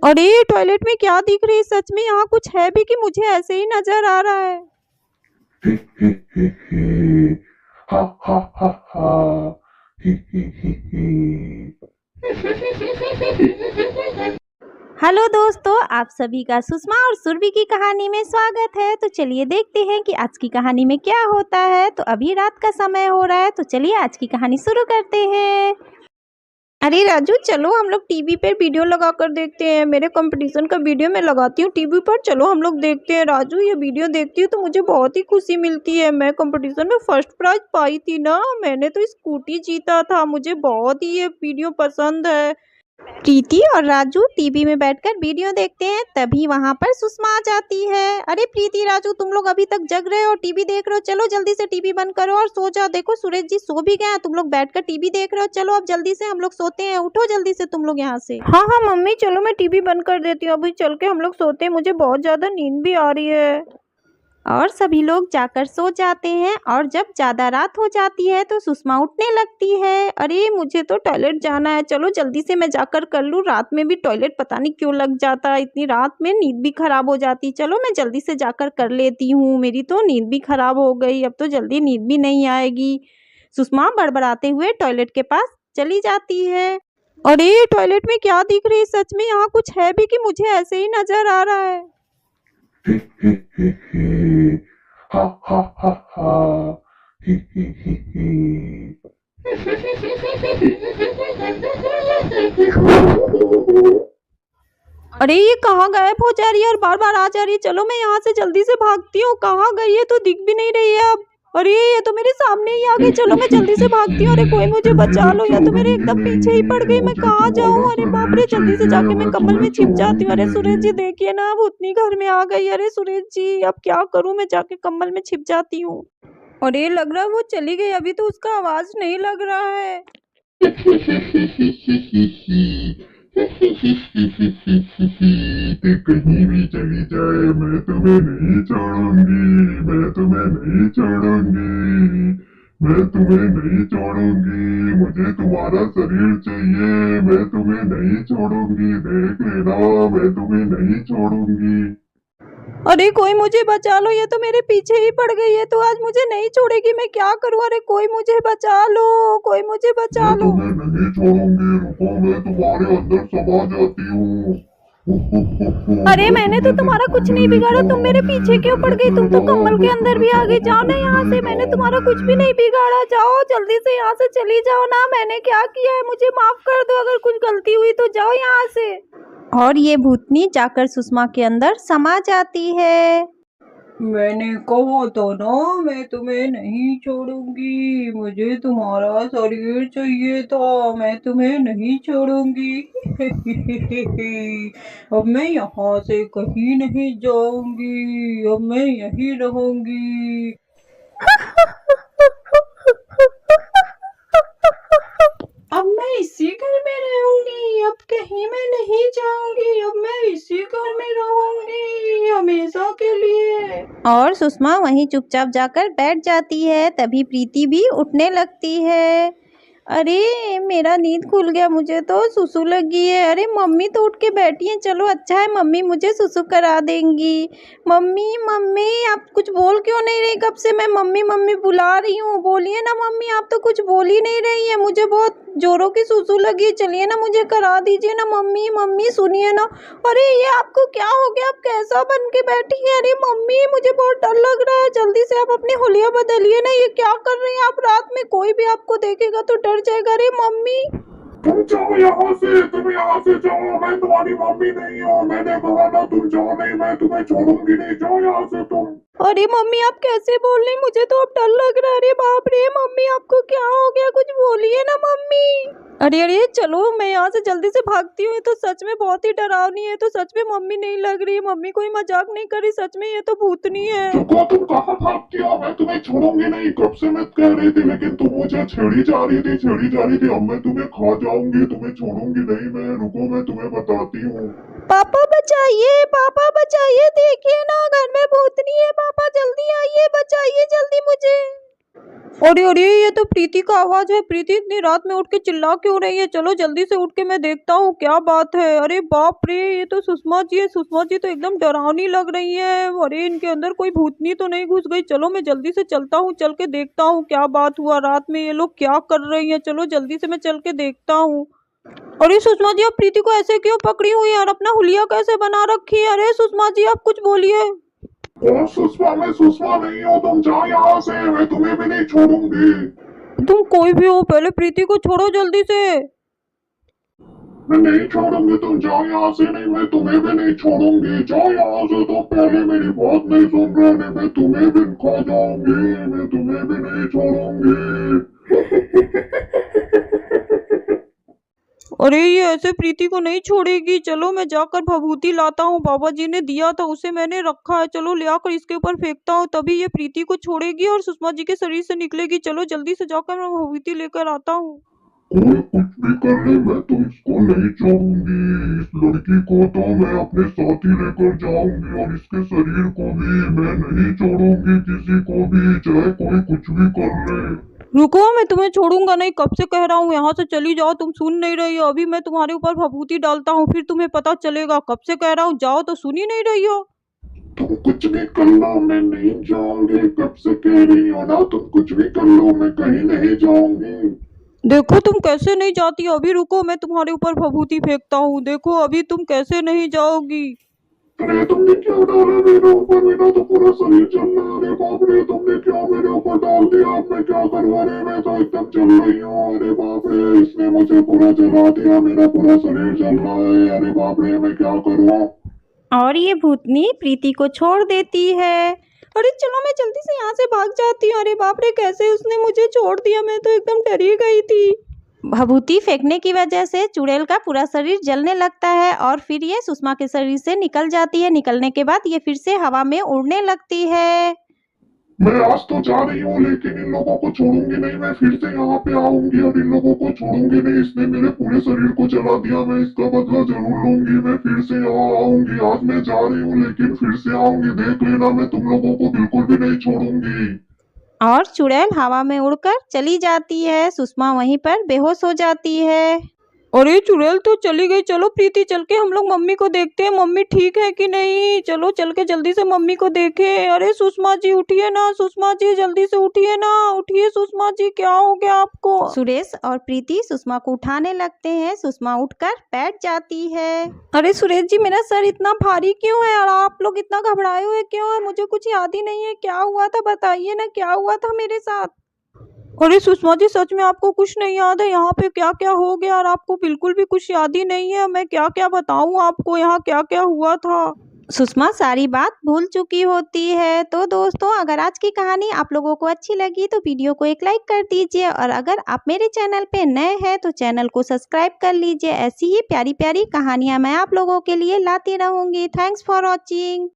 अरे टॉयलेट में क्या दिख रही है? सच में यहाँ कुछ है भी कि मुझे ऐसे ही नजर आ रहा है? हे हे हे हे हा हा हा हा हे हे हे हे हेलो दोस्तों, आप सभी का सुषमा और सुरभि की कहानी में स्वागत है। तो चलिए देखते हैं कि आज की कहानी में क्या होता है। तो अभी रात का समय हो रहा है, तो चलिए आज की कहानी शुरू करते हैं। अरे राजू, चलो हम लोग टीवी पर वीडियो लगा कर देखते हैं। मेरे कंपटीशन का वीडियो मैं लगाती हूँ टीवी पर, चलो हम लोग देखते हैं। राजू, ये वीडियो देखती हूँ तो मुझे बहुत ही खुशी मिलती है। मैं कंपटीशन में फर्स्ट प्राइज पाई थी ना, मैंने तो स्कूटी जीता था। मुझे बहुत ही ये वीडियो पसंद है। प्रीति और राजू टीवी में बैठकर वीडियो देखते हैं, तभी वहां पर सुषमा आ जाती है। अरे प्रीति, राजू, तुम लोग अभी तक जग रहे हो, टीवी देख रहे हो? चलो जल्दी से टीवी बंद करो और सो जाओ। देखो सूरज जी सो भी गए हैं, तुम लोग बैठकर टीवी देख रहे हो। चलो अब जल्दी से हम लोग सोते हैं, उठो जल्दी से तुम लोग यहाँ से। हाँ हाँ मम्मी, चलो मैं टीवी बंद कर देती हूँ, अभी चल के हम लोग सोते हैं, मुझे बहुत ज्यादा नींद भी आ रही है। और सभी लोग जाकर सो जाते हैं। और जब ज़्यादा रात हो जाती है तो सुषमा उठने लगती है। अरे मुझे तो टॉयलेट जाना है, चलो जल्दी से मैं जाकर कर लूँ। रात में भी टॉयलेट पता नहीं क्यों लग जाता है, इतनी रात में नींद भी खराब हो जाती। चलो मैं जल्दी से जाकर कर लेती हूँ, मेरी तो नींद भी खराब हो गई, अब तो जल्दी नींद भी नहीं आएगी। सुषमा बड़बड़ाते हुए टॉयलेट के पास चली जाती है। अरे टॉयलेट में क्या दिख रही है? सच में यहाँ कुछ है भी कि मुझे ऐसे ही नजर आ रहा है? हे हा हा हा हा हे हे हे अरे ये कहाँ गायब हो जा रही है और बार बार आ जा रही है? चलो मैं यहाँ से जल्दी से भागती हूँ, कहाँ गई है? तो दिख भी नहीं रही है अब। अरे ये तो मेरे सामने ही आ गई, चलो मैं जल्दी से भागती हूँ। अरे कोई मुझे तुम्हें बचा नहीं लो, या तो मेरे एकदम छोड़ूंगी, पीछे ही पड़ गई। मैं मुझे कहाँ जाऊँ? तुम्हारा अरे बाप शरीर रे, जल्दी से चाहिए, जाके मैं मैं कम्बल तुम्हें में छिप जाती हूँ। छोड़ूंगी अरे सुरेश जी नहीं। देखिए ना, अब उतनी घर में आ गई। अरे सुरेश जी अब क्या करूँ? मैं जाके कम्बल में छिप जाती हूँ। अरे लग रहा है वो चली गई, अभी तो उसका आवाज नहीं लग रहा है। ते कहीं भी चली जाए, मैं तुम्हें नहीं छोड़ूंगी, मैं तुम्हें नहीं छोड़ूंगी, मैं तुम्हें नहीं छोड़ूंगी, मुझे तुम्हारा शरीर चाहिए, मैं तुम्हें नहीं छोड़ूंगी, देख लेना, मैं तुम्हें नहीं छोड़ूंगी। अरे कोई मुझे बचा लो, ये तो मेरे पीछे ही पड़ गई है, तो आज मुझे नहीं छोड़ेगी। मैं क्या करूं? अरे कोई मुझे बचा लो, कोई मुझे बचा मैं लो। तुम्हें नहीं छोड़ूंगी, रुको, मैं तुम्हारे अंदर समा जाती हूँ। अरे मैं मैंने तो तुम्हें तुम्हारा बिल्कुल कुछ नहीं नहीं बिगाड़ा, तुम मेरे पीछे छोड़ूंगी, क्यों पड़ देख गई? तुम तो लेना, कम्बल के मैं अंदर तुम्हें भी आ गई। जाओ ना छोड़ूंगी यहाँ नहीं, से, मैंने तुम्हारा कुछ भी जाऊंगी। नहीं बिगाड़ा। जाओ जल्दी से यहाँ से चली जाओ ना, मैंने क्या किया है? मुझे माफ कर दो, अगर कुछ गलती हुई तो जाओ यहाँ से। और ये भूतनी जाकर सुषमा के अंदर समा जाती है। मैंने कहा था ना, मैं तुम्हें नहीं छोड़ूंगी, मुझे तुम्हारा शरीर चाहिए था, मैं तुम्हें नहीं छोड़ूंगी। अब मैं यहाँ से कहीं नहीं जाऊंगी, अब मैं यहीं रहूंगी। अब मैं इसी घर में रहूंगी, अब कहीं मैं नहीं जाऊंगी, अब मैं इसी घर में रहूंगी हमेशा के लिए। और सुषमा वहीं चुपचाप जाकर बैठ जाती है, तभी प्रीति भी उठने लगती है। अरे मेरा नींद खुल गया, मुझे तो सुसु लगी है। अरे मम्मी तो उठ के बैठी हैं, चलो अच्छा है मम्मी मुझे सुसु करा देंगी। मम्मी मम्मी, आप कुछ बोल क्यों नहीं रही? कब से मैं मम्मी मम्मी बुला रही हूँ, बोलिए ना मम्मी। आप तो कुछ बोल ही नहीं रही है, मुझे बहुत जोरों की सुसु लगी है, चलिए ना मुझे करा दीजिए ना मम्मी। मम्मी सुनिए ना। अरे ये आपको क्या हो गया? आप कैसा बन के बैठी हैं? अरे मम्मी मुझे बहुत डर लग रहा है, जल्दी से आप अपनी हुलिया बदलिए ना। ये क्या कर रही हैं आप? रात में कोई भी आपको देखेगा तो डर जाएगा। अरे मम्मी। तुम जाओ यहाँ से, तुम यहाँ से जाओ, मैं तुम्हारी मम्मी नहीं हूँ, मैंने कहा ना तुम जाओ नहीं, मैं तुम्हें छोड़ूंगी नहीं, जाओ यहाँ से तुम। अरे मम्मी आप कैसे बोल रही? मुझे तो अब डर लग रहा है। अरे बाप रे मम्मी, आपको क्या हो गया? कुछ बोलिए ना मम्मी। अरे अरे चलो मैं यहाँ से जल्दी से भागती हूँ, ये तो सच में बहुत ही डरावनी है, तो सच में मम्मी नहीं लग रही है। मम्मी कोई मजाक नहीं कर रही, सच में ये तो भूतनी है। देखो तुम कहाँ भागती हो, मैं तुम्हें छोड़ूंगी नहीं, कब से मैं कह रही थी, लेकिन तुम मुझे छेड़ी जा रही थी, छेड़ी जा रही थी। अब मैं तुम्हें खा जाऊंगी, तुम्हें छोड़ूंगी नहीं मैं, रुको मैं तुम्हें बताती हूँ। पापा बचाइए, पापा बचाइए, देखिए ना घर में भूतनी है। पापा जल्दी आइए, बचाइए जल्दी मुझे। अरे अरे, ये तो प्रीति का आवाज है। प्रीति इतनी रात में उठ के चिल्ला क्यों रही है? चलो जल्दी से उठ के मैं देखता हूँ क्या बात है। अरे बाप रे, ये तो सुषमा जी है। सुषमा जी तो एकदम डरावनी लग रही है। अरे इनके अंदर कोई भूतनी तो नहीं घुस गई? चलो मैं जल्दी से चलता हूँ, चल के देखता हूँ क्या बात हुआ, रात में ये लोग क्या कर रही है। चलो जल्दी से मैं चल के देखता हूँ। अरे सुषमा जी, आप प्रीति को ऐसे क्यों पकड़ी हुई है और अपना हुलिया कैसे बना रखी है? अरे सुषमा जी, आप कुछ बोलिए। कौन सुषमा? मैं सुषमा नहीं हूँ, तुम जाओ यहाँ से, मैं तुम्हें भी नहीं छोड़ूंगी। तुम कोई भी हो, पहले प्रीति को छोड़ो जल्दी से। मैं नहीं छोड़ूंगी, तुम जाओ यहाँ से। नहीं, मैं तुम्हें भी नहीं छोड़ूंगी, जाओ यहाँ से। तुम पहले मेरी बात नहीं सुन रहे, नहीं मैं तुम्हें भी खा जाऊंगी, मैं तुम्हें भी नहीं छोड़ूंगी। अरे ये ऐसे प्रीति को नहीं छोड़ेगी। चलो मैं जाकर भभूति लाता हूँ, बाबा जी ने दिया था उसे मैंने रखा है। चलो ले आकर इसके ऊपर फेंकता हूँ, तभी ये प्रीति को छोड़ेगी और सुषमा जी के शरीर से निकलेगी। चलो जल्दी से जाकर मैं भभूति लेकर आता हूँ। कोई कुछ भी कर ले, मैं तो इसको नहीं छोड़ूंगी। इस लड़की को तो मैं अपने साथ ही लेकर जाऊंगी, और इसके शरीर को भी मैं नहीं छोड़ूंगी किसी को भी, चाहे कोई कुछ भी कर ले। रुको, मैं तुम्हें छोड़ूंगा नहीं, कब से कह रहा हूँ यहाँ से चली जाओ, तुम सुन नहीं रही हो। अभी मैं तुम्हारे ऊपर भभूति डालता हूँ, फिर तुम्हें पता चलेगा। कब से कह रहा हूँ जाओ, तो सुन ही नहीं रही हो। तुम कुछ भी कर लो, मैं नहीं जाऊंगी। कब से कह रही हो ना, तुम कुछ भी कर लो, मैं कहीं नहीं जाऊंगी। देखो तुम कैसे नहीं जाती। अभी रुको, मैं तुम्हारे ऊपर भभूति फेंकता हूँ, देखो अभी तुम कैसे नहीं जाओगी। अरे तुमने क्या डाला मेरे ऊपर? मेरा तो पूरा शरीर चल रहा है। अरे बाप रे, तुमने क्या मेरे ऊपर डाल दिया? अब मैं क्या करूँ? अरे मैं तो एकदम चल रही हूँ। अरे बाप रे, इसने मुझे पूरा जला दिया, मेरा पूरा शरीर चल रहा है। अरे बाप रे, मैं क्या करूँ? और ये भूतनी प्रीति को छोड़ देती है। अरे चलो मैं जल्दी से यहाँ से भाग जाती हूँ। अरे बाप रे, कैसे उसने मुझे छोड़ दिया, मैं तो एकदम डर ही गई थी। भभूति फेंकने की वजह से चुड़ैल का पूरा शरीर जलने लगता है और फिर ये सुषमा के शरीर से निकल जाती है। निकलने के बाद ये फिर से हवा में उड़ने लगती है। मैं आज तो जा रही हूँ, लेकिन इन लोगों को छोड़ूंगी नहीं। मैं फिर से यहाँ पे आऊंगी और इन लोगों को छोड़ूंगी नहीं। इसने मेरे पूरे शरीर को जला दिया, मैं इसका बदला जरूर लूंगी। मैं फिर से यहाँ आऊंगी। आज मैं जा रही हूँ, लेकिन फिर से आऊंगी, देख लेना। मैं तुम लोगों को बिल्कुल भी नहीं छोड़ूंगी। और चुड़ैल हवा में उड़कर चली जाती है। सुषमा वहीं पर बेहोश हो जाती है। अरे चुड़ैल तो चली गई। चलो प्रीति, चल के हम लोग मम्मी को देखते हैं, मम्मी ठीक है कि नहीं। चलो चल के जल्दी से मम्मी को देखें। अरे सुषमा जी उठिए ना, सुषमा जी जल्दी से उठिए ना, उठिए सुषमा जी, क्या हो गया आपको? सुरेश और प्रीति सुषमा को उठाने लगते हैं। सुषमा उठकर बैठ जाती है। अरे सुरेश जी, मेरा सर इतना भारी क्यों है और आप लोग इतना घबराए हुए क्यों है? मुझे कुछ याद ही नहीं है, क्या हुआ था बताइए ना, क्या हुआ था मेरे साथ? अरे सुषमा जी, सच में आपको कुछ नहीं याद है? यहाँ पे क्या क्या हो गया और आपको बिल्कुल भी कुछ याद ही नहीं है? मैं क्या क्या बताऊँ आपको, यहाँ क्या क्या हुआ था? सुषमा सारी बात भूल चुकी होती है। तो दोस्तों, अगर आज की कहानी आप लोगों को अच्छी लगी तो वीडियो को एक लाइक कर दीजिए, और अगर आप मेरे चैनल पे नए हैं तो चैनल को सब्सक्राइब कर लीजिए। ऐसी ही प्यारी प्यारी कहानियाँ मैं आप लोगों के लिए लाती रहूँगी। Thanks for watching.